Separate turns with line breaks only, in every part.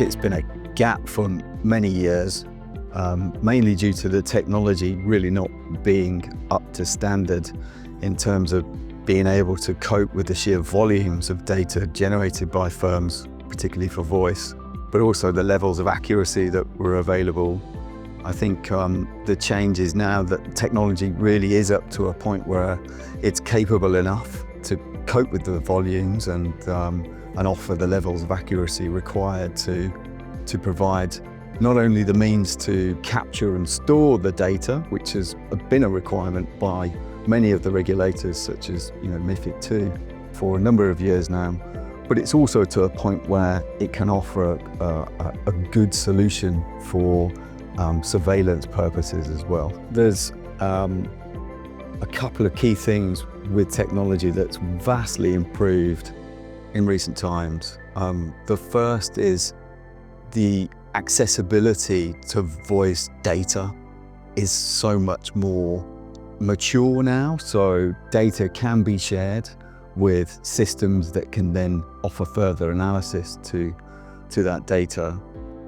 it's been a gap for many years, mainly due to the technology really not being up to standard in terms of being able to cope with the sheer volumes of data generated by firms, particularly for voice, but also the levels of accuracy that were available. I think the change is now that technology really is up to a point where it's capable enough to cope with the volumes and offer the levels of accuracy required to provide not only the means to capture and store the data, which has been a requirement by many of the regulators, such as MiFID II, for a number of years now, but it's also to a point where it can offer a good solution for surveillance purposes as well. There's a couple of key things with technology that's vastly improved in recent times. The first is the accessibility to voice data is so much more mature now, so data can be shared with systems that can then offer further analysis to that data.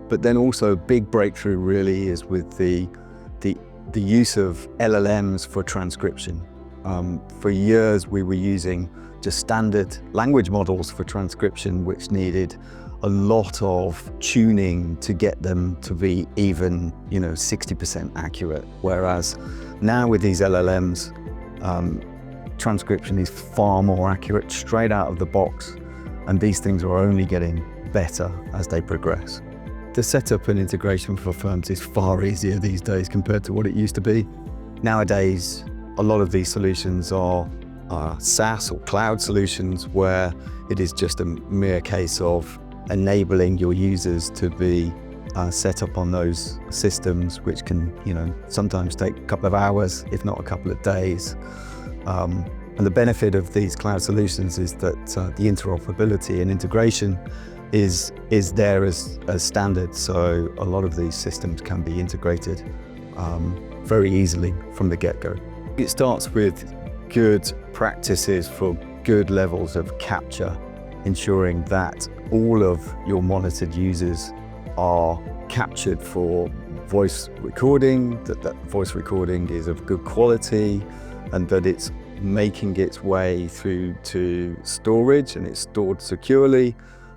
But then also a big breakthrough really is with the use of LLMs for transcription. For years we were using just standard language models for transcription, which needed a lot of tuning to get them to be even 60% accurate. Whereas now with these LLMs, transcription is far more accurate straight out of the box, and these things are only getting better as they progress. The setup and integration for firms is far easier these days compared to what it used to be. Nowadays, a lot of these solutions are SaaS or cloud solutions, where it is just a mere case of enabling your users to be set up on those systems, which can sometimes take a couple of hours, if not a couple of days. And the benefit of these cloud solutions is that the interoperability and integration is there as standard, so a lot of these systems can be integrated very easily from the get-go. It starts with good practices for good levels of capture, ensuring that all of your monitored users are captured for voice recording, that voice recording is of good quality, and that it's making its way through to storage and it's stored securely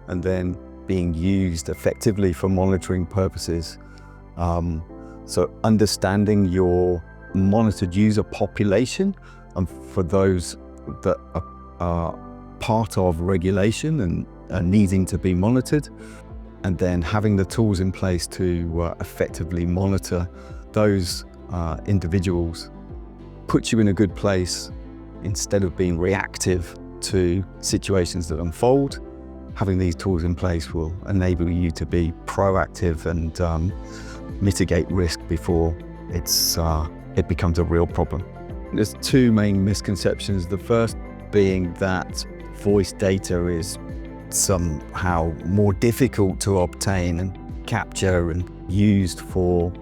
and then being used effectively for monitoring purposes. So understanding your monitored user population, and for those that are part of regulation and are needing to be monitored, and then having the tools in place to effectively monitor those individuals puts you in a good place. Instead of being reactive to situations that unfold, having these tools in place will enable you to be proactive and mitigate risk before it becomes a real problem. There's two main misconceptions. The first being that voice data is somehow more difficult to obtain and capture and used for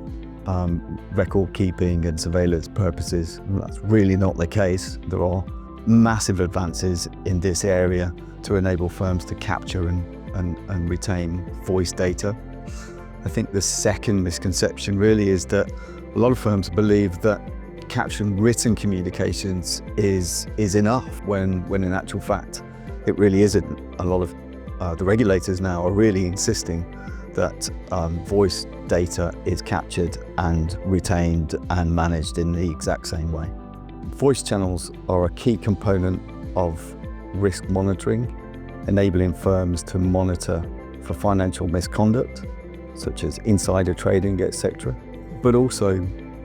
record keeping and surveillance purposes. That's really not the case. There are massive advances in this area to enable firms to capture and retain voice data. I think the second misconception really is that a lot of firms believe that capturing written communications is enough, when in actual fact it really isn't. A lot of the regulators now are really insisting that voice data is captured and retained and managed in the exact same way. Voice channels are a key component of risk monitoring, enabling firms to monitor for financial misconduct, such as insider trading, etc., but also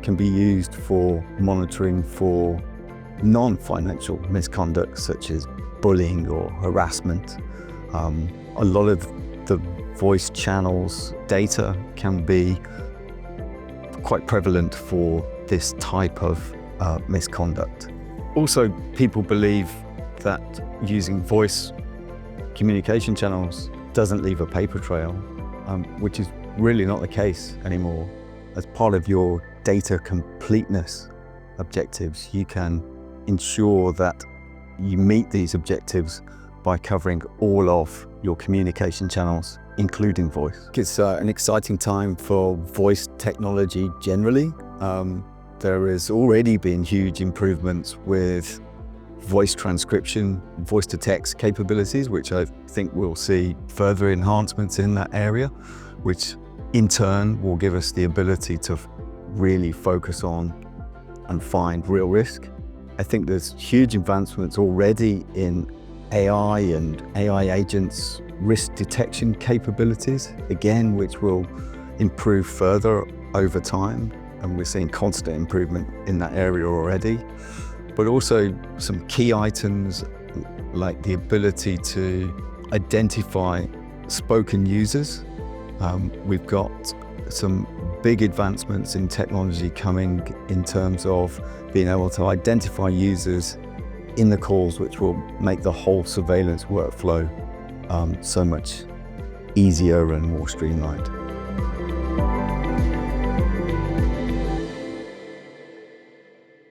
can be used for monitoring for non-financial misconduct, such as bullying or harassment. A lot of the voice channels data can be quite prevalent for this type of misconduct. Also, people believe that using voice communication channels doesn't leave a paper trail, which is really not the case anymore. As part of your data completeness objectives, you can ensure that you meet these objectives by covering all of your communication channels, including voice. It's an exciting time for voice technology generally. There has already been huge improvements with voice transcription, voice-to-text capabilities, which I think we'll see further enhancements in that area, which in turn will give us the ability to really focus on and find real risk. I think there's huge advancements already in AI and AI agents risk detection capabilities, again, which will improve further over time. And we're seeing constant improvement in that area already. But also some key items like the ability to identify spoken users. We've got some big advancements in technology coming in terms of being able to identify users in the calls, which will make the whole surveillance workflow so much easier and more streamlined.